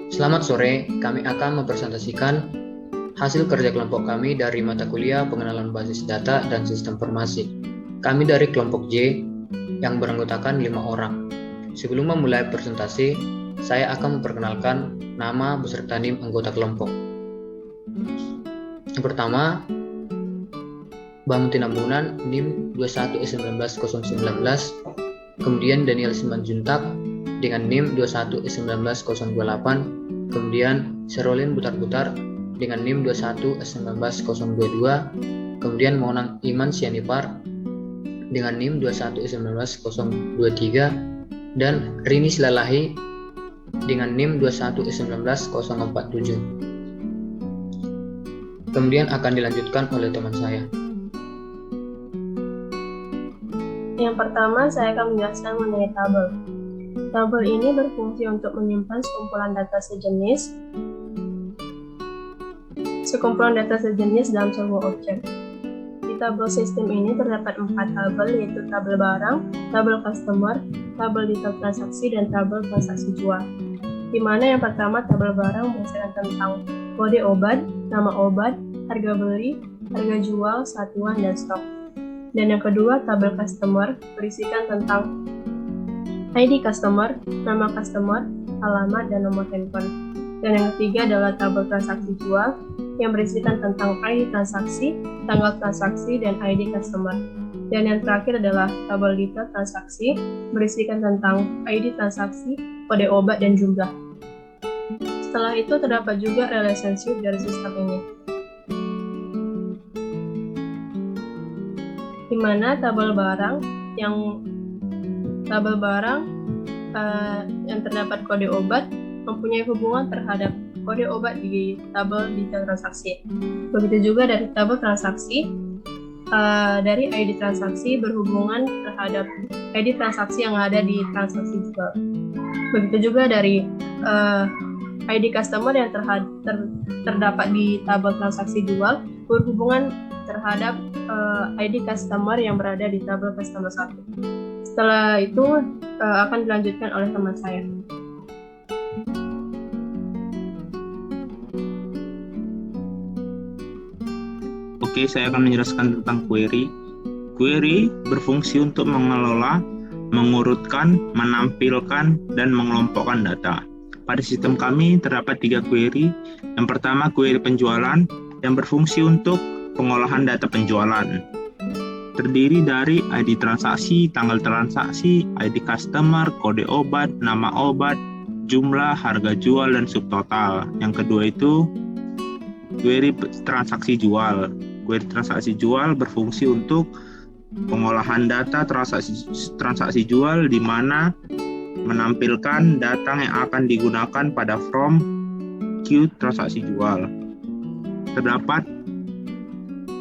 Selamat sore, kami akan mempresentasikan hasil kerja kelompok kami dari mata kuliah pengenalan basis data dan sistem informasi. Kami dari kelompok J yang beranggotakan 5 orang. Sebelum memulai presentasi, saya akan memperkenalkan nama beserta NIM anggota kelompok. Yang pertama, Bang Tinambunan NIM 21S19019, kemudian Daniel Simanjuntak dengan NIM 21S19028, kemudian Serolin Butar-Butar dengan NIM 21S19022, kemudian Monang Iman Sianipar dengan NIM 21S19023, dan Rini Silalahi dengan NIM 21S19047. Kemudian akan dilanjutkan oleh teman saya. Yang pertama, saya akan menjelaskan mengenai tabel. Tabel ini berfungsi untuk menyimpan sekumpulan data sejenis dalam sebuah objek. Di tabel sistem ini terdapat 4 tabel, yaitu tabel barang, tabel customer, tabel detail transaksi, dan tabel transaksi jual. Di mana yang pertama, tabel barang berisikan tentang kode obat, nama obat, harga beli, harga jual, satuan, dan stok. Dan yang kedua, tabel customer berisikan tentang ID customer, nama customer, alamat, dan nomor handphone. Dan yang ketiga adalah tabel transaksi jual yang berisikan tentang ID transaksi, tanggal transaksi, dan ID customer. Dan yang terakhir adalah tabel detail transaksi berisikan tentang ID transaksi, kode obat, dan jumlah. Setelah itu terdapat juga relationship dari sistem ini, di mana tabel barang yang terdapat kode obat mempunyai hubungan terhadap kode obat di tabel detail transaksi. Begitu juga dari tabel transaksi, dari ID transaksi berhubungan terhadap ID transaksi yang ada di transaksi jual. Begitu juga dari ID customer yang terdapat di tabel transaksi jual berhubungan terhadap ID customer yang berada di tabel customer 1. Setelah itu akan dilanjutkan oleh teman saya. Oke, saya akan menjelaskan tentang query. Query berfungsi untuk mengelola, mengurutkan, menampilkan, dan mengelompokkan data. Pada sistem kami terdapat 3 query. Yang pertama, query penjualan yang berfungsi untuk pengolahan data penjualan. Terdiri dari ID transaksi, tanggal transaksi, ID customer, kode obat, nama obat, jumlah, harga jual, dan subtotal. Yang kedua itu query transaksi jual. Query transaksi jual berfungsi untuk pengolahan data transaksi jual, di mana menampilkan data yang akan digunakan pada form queue transaksi jual. Terdapat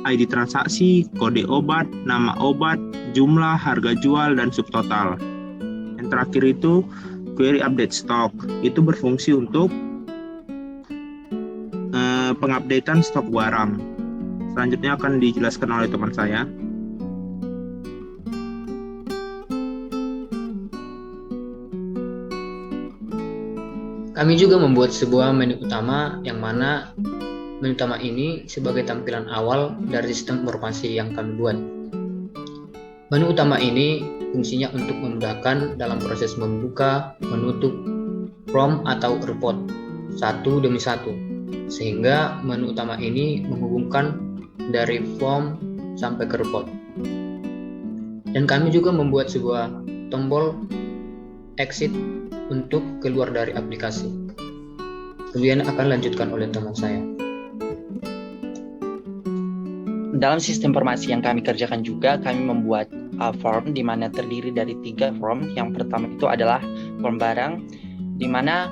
ID transaksi, kode obat, nama obat, jumlah, harga jual, dan subtotal. Yang terakhir itu query update stock. Itu berfungsi untuk pengupdatean stok barang. Selanjutnya akan dijelaskan oleh teman saya. Kami juga membuat sebuah menu utama, yang mana menu utama ini sebagai tampilan awal dari sistem informasi yang kami buat. Menu utama ini fungsinya untuk memudahkan dalam proses membuka, menutup form atau report satu demi satu, sehingga menu utama ini menghubungkan dari form sampai ke report. Dan kami juga membuat sebuah tombol exit untuk keluar dari aplikasi. Kemudian akan lanjutkan oleh teman saya. Dalam sistem informasi yang kami kerjakan juga, kami membuat form di mana terdiri dari 3 form. Yang pertama itu adalah form barang, di mana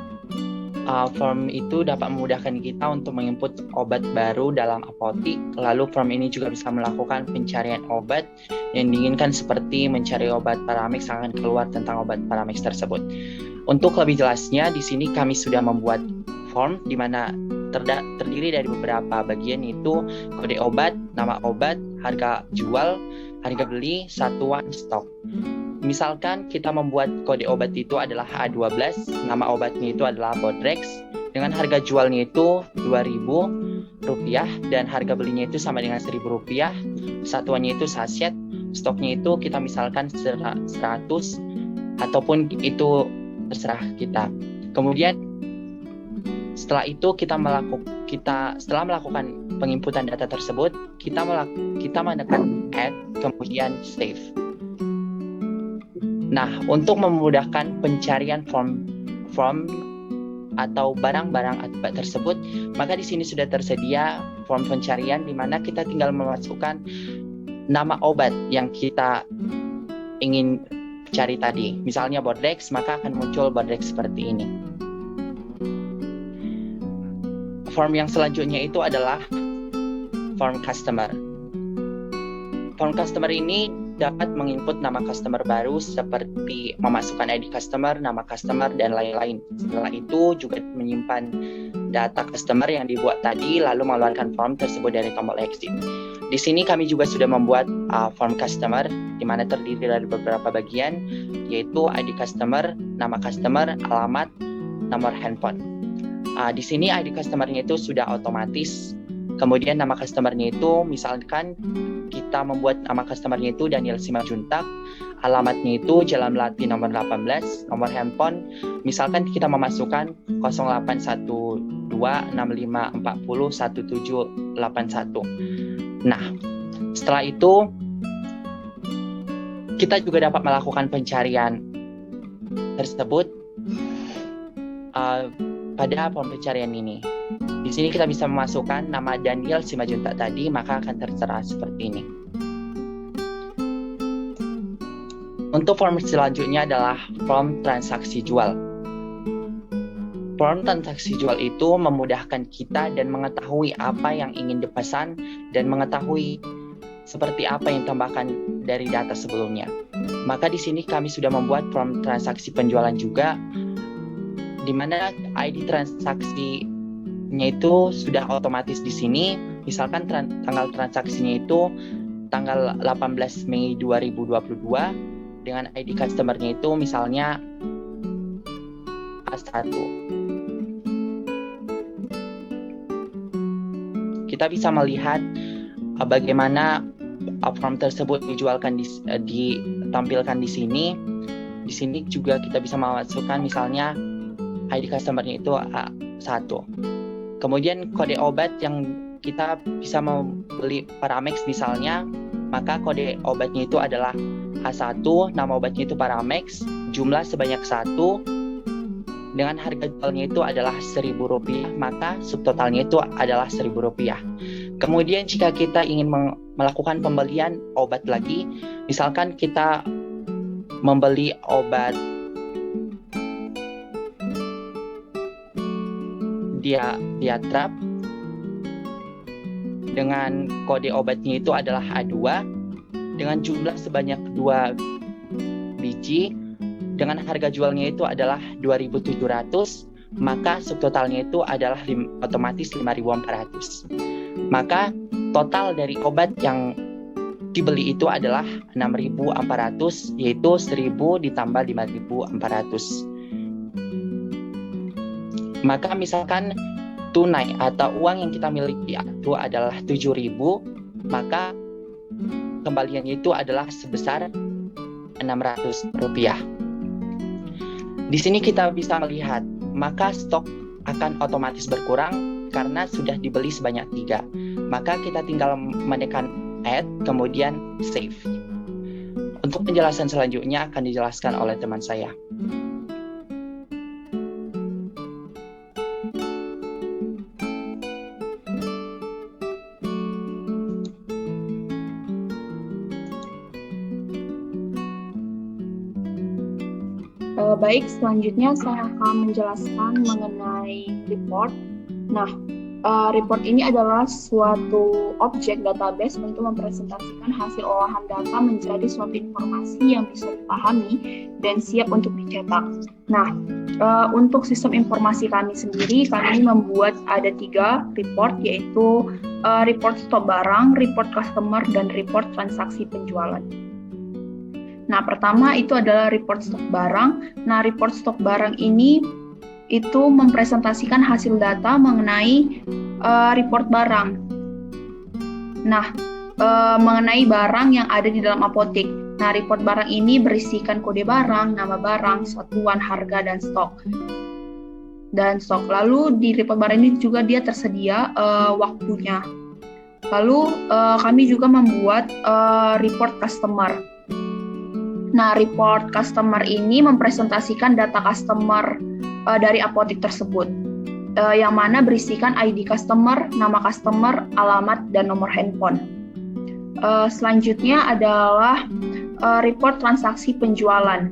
form itu dapat memudahkan kita untuk menginput obat baru dalam apotik. Lalu form ini juga bisa melakukan pencarian obat yang diinginkan, seperti mencari obat Paramix akan keluar tentang obat Paramix tersebut. Untuk lebih jelasnya, di sini kami sudah membuat form di mana terdiri dari beberapa bagian, yaitu kode obat, nama obat, harga jual, harga beli, satuan, stok. Misalkan kita membuat kode obat itu adalah A12, nama obatnya itu adalah Bodrex, dengan harga jualnya itu Rp2.000 dan harga belinya itu sama dengan Rp1.000. Satuannya itu saset, stoknya itu kita misalkan 100 ataupun itu terserah kita. Kemudian setelah itu setelah melakukan penginputan data tersebut, kita menekan add, kemudian save. Nah, untuk memudahkan pencarian form atau barang-barang akibat tersebut, maka di sini sudah tersedia form pencarian di mana kita tinggal memasukkan nama obat yang kita ingin cari tadi. Misalnya Bodrex, maka akan muncul Bodrex seperti ini. Form yang selanjutnya itu adalah form customer. Form customer ini dapat menginput nama customer baru seperti memasukkan ID customer, nama customer, dan lain-lain. Setelah itu juga menyimpan data customer yang dibuat tadi, lalu mengeluarkan form tersebut dari tombol exit. Di sini kami juga sudah membuat form customer, di mana terdiri dari beberapa bagian, yaitu ID customer, nama customer, alamat, nomor handphone. Di sini ID customer-nya itu sudah otomatis. Kemudian nama customer-nya itu, misalkan kita membuat nama customer-nya itu Daniel Simanjuntak, alamatnya itu Jalan Melati nomor 18, nomor handphone, misalkan kita memasukkan 081265401781. Nah, setelah itu kita juga dapat melakukan pencarian tersebut pada form pencarian ini. Di sini kita bisa memasukkan nama Daniel Simanjuntak tadi, maka akan tertera seperti ini. Untuk form selanjutnya adalah form transaksi jual. Form transaksi jual itu memudahkan kita dan mengetahui apa yang ingin dipesan dan mengetahui seperti apa yang tambahkan dari data sebelumnya. Maka di sini kami sudah membuat form transaksi penjualan juga, di mana ID transaksinya itu sudah otomatis di sini. Misalkan tanggal transaksinya itu tanggal 18 Mei 2022 dengan ID customer-nya itu misalnya A1. Kita bisa melihat bagaimana form tersebut ditampilkan di sini. Di sini juga kita bisa memasukkan misalnya ID customer-nya itu A1. Kemudian kode obat yang kita bisa membeli Paramex misalnya, maka kode obatnya itu adalah A1, nama obatnya itu Paramex, jumlah sebanyak 1, dengan harga jualnya itu adalah Rp1.000, maka subtotalnya itu adalah Rp1.000. Kemudian jika kita ingin melakukan pembelian obat lagi, misalkan kita membeli obat Diatrap dengan kode obatnya itu adalah A2 dengan jumlah sebanyak 2 biji, dengan harga jualnya itu adalah 2.700, maka subtotalnya itu adalah otomatis 5.400. Maka total dari obat yang dibeli itu adalah 6.400, yaitu 1.000 ditambah 5.400. Maka misalkan tunai atau uang yang kita miliki itu adalah 7.000, maka kembaliannya itu adalah sebesar Rp600. Di sini kita bisa melihat, maka stok akan otomatis berkurang karena sudah dibeli sebanyak 3. Maka kita tinggal menekan add, kemudian save. Untuk penjelasan selanjutnya akan dijelaskan oleh teman saya. Baik, selanjutnya saya akan menjelaskan mengenai report. Nah, report ini adalah suatu objek database untuk mempresentasikan hasil olahan data menjadi suatu informasi yang bisa dipahami dan siap untuk dicetak. Nah, untuk sistem informasi kami sendiri, kami membuat ada 3 report, yaitu report stok barang, report customer, dan report transaksi penjualan. Nah, pertama itu adalah report stok barang. Nah, report stok barang ini itu mempresentasikan hasil data mengenai report barang. Nah, mengenai barang yang ada di dalam apotek. Nah, report barang ini berisikan kode barang, nama barang, satuan, harga, dan stok. Lalu di report barang ini juga dia tersedia waktunya. Lalu kami juga membuat report customer. Nah, report customer ini mempresentasikan data customer dari apotek tersebut, yang mana berisikan ID customer, nama customer, alamat, dan nomor handphone. Selanjutnya adalah report transaksi penjualan.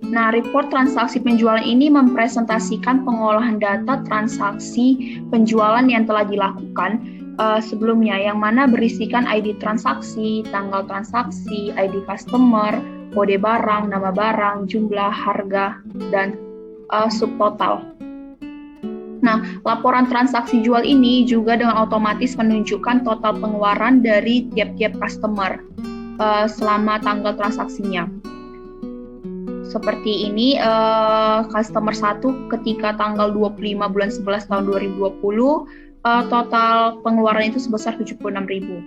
Nah, report transaksi penjualan ini mempresentasikan pengolahan data transaksi penjualan yang telah dilakukan sebelumnya, yang mana berisikan ID transaksi, tanggal transaksi, ID customer, kode barang, nama barang, jumlah, harga, dan subtotal. Nah, laporan transaksi jual ini juga dengan otomatis menunjukkan total pengeluaran dari tiap-tiap customer selama tanggal transaksinya. Seperti ini, customer 1 ketika tanggal 25 bulan 11 tahun 2020, total pengeluaran itu sebesar 76.000.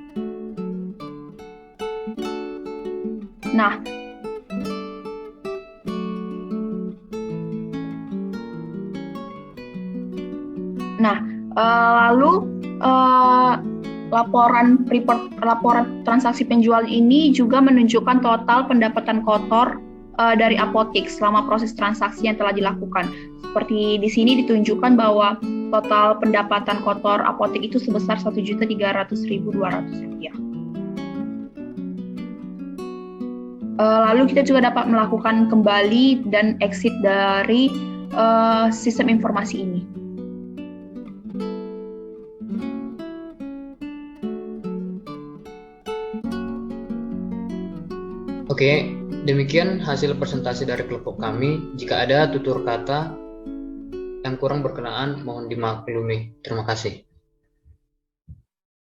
Lalu laporan transaksi penjualan ini juga menunjukkan total pendapatan kotor dari apotek selama proses transaksi yang telah dilakukan. Seperti di sini ditunjukkan bahwa total pendapatan kotor apotek itu sebesar Rp1.300.200. Lalu kita juga dapat melakukan kembali dan exit dari sistem informasi ini. Oke, demikian hasil presentasi dari kelompok kami. Jika ada tutur kata yang kurang berkenaan, mohon dimaklumi. Terima kasih.